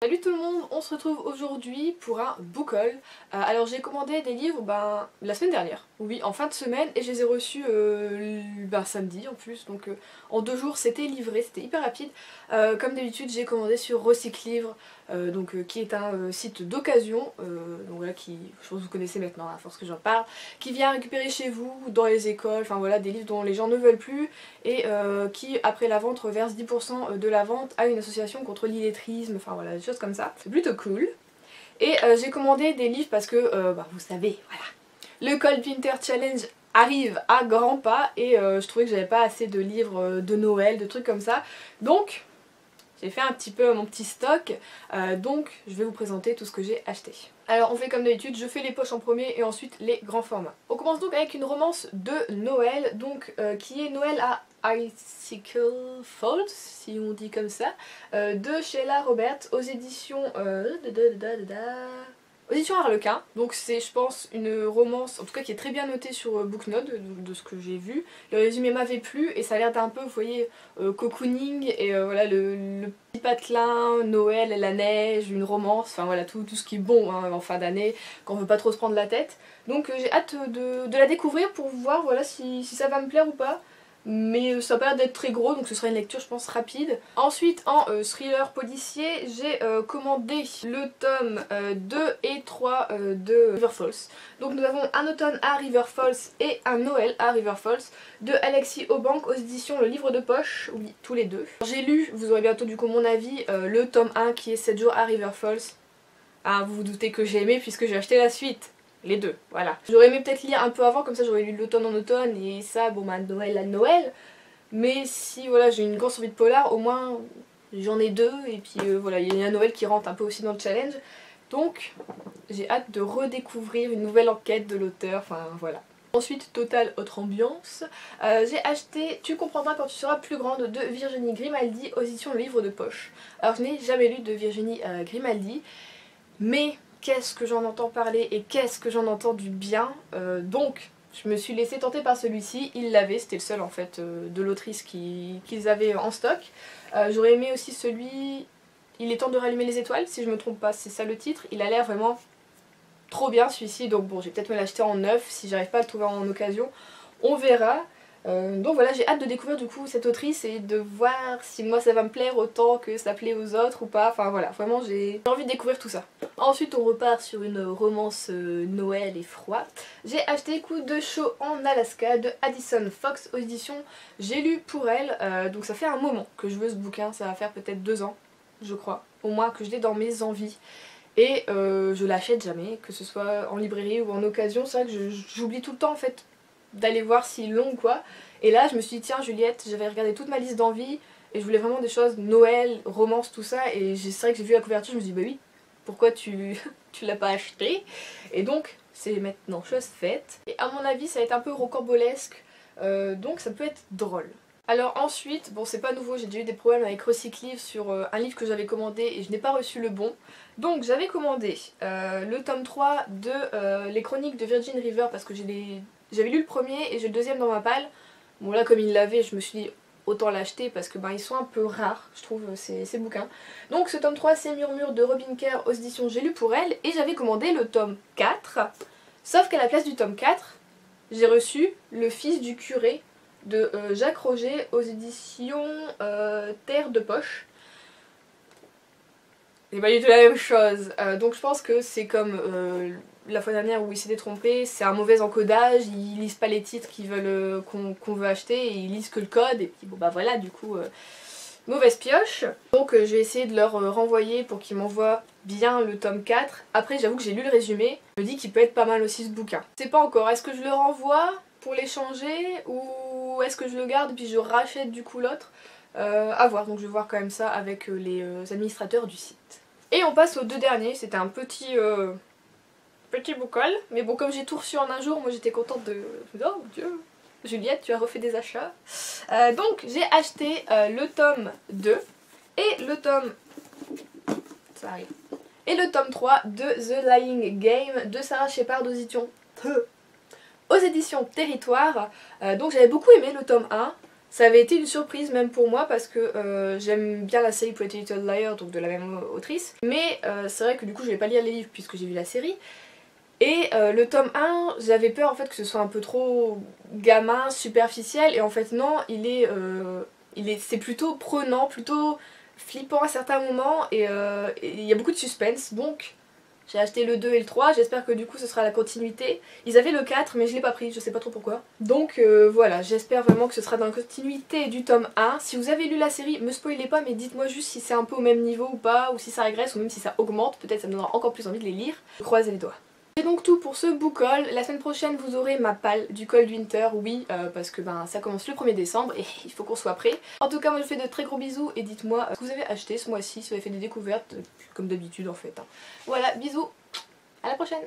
Salut tout le monde, on se retrouve aujourd'hui pour un book haul. Alors j'ai commandé des livres la semaine dernière, oui en fin de semaine, et je les ai reçus samedi en plus, donc en 2 jours c'était livré, c'était hyper rapide. Comme d'habitude j'ai commandé sur Recyclivre, qui est un site d'occasion, donc voilà, qui, je pense que vous connaissez maintenant à force que j'en parle, qui vient récupérer chez vous, dans les écoles, enfin voilà, des livres dont les gens ne veulent plus, et qui après la vente reverse 10% de la vente à une association contre l'illettrisme, enfin voilà, des choses comme ça. C'est plutôt cool. Et j'ai commandé des livres parce que, vous savez, voilà, le Cold Winter Challenge arrive à grands pas et je trouvais que j'avais pas assez de livres de Noël, de trucs comme ça. Donc, j'ai fait un petit peu mon petit stock, donc je vais vous présenter tout ce que j'ai acheté. Alors on fait comme d'habitude, je fais les poches en premier et ensuite les grands formats. On commence donc avec une romance de Noël, donc qui est Noël à Icicle Falls, si on dit comme ça, de Sheila Roberts aux éditions Harlequin. Donc c'est, je pense, une romance, en tout cas qui est très bien notée sur Booknode, de ce que j'ai vu. Le résumé m'avait plu et ça a l'air d'un peu, vous voyez, cocooning et voilà, le petit patelin, Noël, la neige, une romance, enfin voilà, tout ce qui est bon hein, en fin d'année, quand on veut pas trop se prendre la tête. Donc j'ai hâte de la découvrir pour voir voilà, si ça va me plaire ou pas. Mais ça a pas l'air d'être très gros, donc ce sera une lecture je pense rapide. Ensuite en thriller policier, j'ai commandé le tome 2 et 3 de River Falls. Donc nous avons un automne à River Falls et un Noël à River Falls de Alexis Aubank aux éditions Le Livre de Poche, oui tous les deux. J'ai lu, vous aurez bientôt du coup mon avis, le tome 1 qui est 7 jours à River Falls. Ah, vous vous doutez que j'ai aimé puisque j'ai acheté la suite. Les deux, voilà. J'aurais aimé peut-être lire un peu avant, comme ça j'aurais lu l'automne en automne et ça, bon bah Noël à Noël. Mais si voilà, j'ai une grosse envie de polar, au moins j'en ai deux et puis voilà, il y a un Noël qui rentre un peu aussi dans le challenge. Donc j'ai hâte de redécouvrir une nouvelle enquête de l'auteur, enfin voilà. Ensuite, totale autre ambiance, j'ai acheté Tu comprendras quand tu seras plus grande de Virginie Grimaldi aux éditions Le Livre de Poche. Alors je n'ai jamais lu de Virginie Grimaldi, mais qu'est-ce que j'en entends parler et qu'est-ce que j'en entends du bien, donc je me suis laissée tenter par celui-ci, il l'avait, c'était le seul en fait de l'autrice qu'ils avaient en stock. J'aurais aimé aussi celui Il est temps de rallumer les étoiles, si je me trompe pas, c'est ça le titre, il a l'air vraiment trop bien celui-ci, donc bon je vais peut-être me l'acheter en neuf si j'arrive pas à le trouver en occasion, on verra. Donc voilà, j'ai hâte de découvrir du coup cette autrice et de voir si moi ça va me plaire autant que ça plaît aux autres ou pas, enfin voilà, vraiment j'ai envie de découvrir tout ça. Ensuite on repart sur une romance Noël et froid. J'ai acheté Coup de chaud en Alaska de Addison Fox aux éditions J'ai lu pour elle, donc ça fait un moment que je veux ce bouquin, ça va faire peut-être 2 ans je crois, au moins que je l'ai dans mes envies. Et je l'achète jamais, que ce soit en librairie ou en occasion, c'est vrai que j'oublie tout le temps en fait d'aller voir s'il est long ou quoi. Et là je me suis dit tiens Juliette, j'avais regardé toute ma liste d'envie et je voulais vraiment des choses Noël, romance, tout ça, et c'est vrai que j'ai vu la couverture, je me suis dit bah oui, pourquoi tu l'as pas acheté? Et donc c'est maintenant chose faite. Et à mon avis ça va être un peu rocambolesque, donc ça peut être drôle. Alors ensuite, bon c'est pas nouveau, j'ai déjà eu des problèmes avec Recyclivre sur un livre que j'avais commandé et je n'ai pas reçu le bon. Donc j'avais commandé le tome 3 de Les Chroniques de Virgin River parce que j'avais lu le premier et j'ai le deuxième dans ma palle. Bon là comme il l'avait, je me suis dit autant l'acheter parce que ils sont un peu rares, je trouve, ces bouquins. Donc ce tome 3 c'est Murmure de Robin Kerr aux éditions J'ai lu pour elle et j'avais commandé le tome 4. Sauf qu'à la place du tome 4, j'ai reçu Le Fils du curé de Jacques Roger aux éditions Terre de Poche. C'est pas du tout la même chose, donc je pense que c'est comme la fois dernière où il s'était trompé, c'est un mauvais encodage, ils lisent pas les titres qu'ils veulent qu'on veut acheter et ils lisent que le code et puis bon bah voilà du coup mauvaise pioche. Donc je vais essayer de leur renvoyer pour qu'ils m'envoient bien le tome 4. Après j'avoue que j'ai lu le résumé, je me dis qu'il peut être pas mal aussi ce bouquin. Je sais pas encore, est-ce que je le renvoie pour l'échanger ou est-ce que je le garde et puis je rachète du coup l'autre, à voir, donc je vais voir quand même ça avec les administrateurs du site. Et on passe aux 2 derniers, c'était un petit book haul, mais bon comme j'ai tout reçu en un jour, moi j'étais contente de... Oh mon dieu, Juliette tu as refait des achats. Donc j'ai acheté le tome 2 et le tome... ça arrive. Et le tome 3 de The Lying Game de Sarah Shepard aux éditions Territoire. Donc j'avais beaucoup aimé le tome 1. Ça avait été une surprise même pour moi parce que j'aime bien la série Pretty Little Liars, donc de la même autrice. Mais c'est vrai que du coup je vais pas lire les livres puisque j'ai vu la série. Et le tome 1, j'avais peur en fait que ce soit un peu trop gamin, superficiel. Et en fait non, c'est plutôt prenant, plutôt flippant à certains moments. Et il y a beaucoup de suspense. Donc j'ai acheté le 2 et le 3, j'espère que du coup ce sera la continuité. Ils avaient le 4 mais je l'ai pas pris, je sais pas trop pourquoi. Donc voilà, j'espère vraiment que ce sera dans la continuité du tome 1. Si vous avez lu la série, me spoilez pas mais dites-moi juste si c'est un peu au même niveau ou pas, ou si ça régresse ou même si ça augmente, peut-être ça me donnera encore plus envie de les lire. Croisez les doigts. C'est donc tout pour ce book haul. La semaine prochaine vous aurez ma palle du Cold Winter, oui, parce que ça commence le 1er décembre et il faut qu'on soit prêt. En tout cas moi je vous fais de très gros bisous et dites-moi ce que vous avez acheté ce mois-ci, si vous avez fait des découvertes, comme d'habitude en fait. Voilà, bisous, à la prochaine.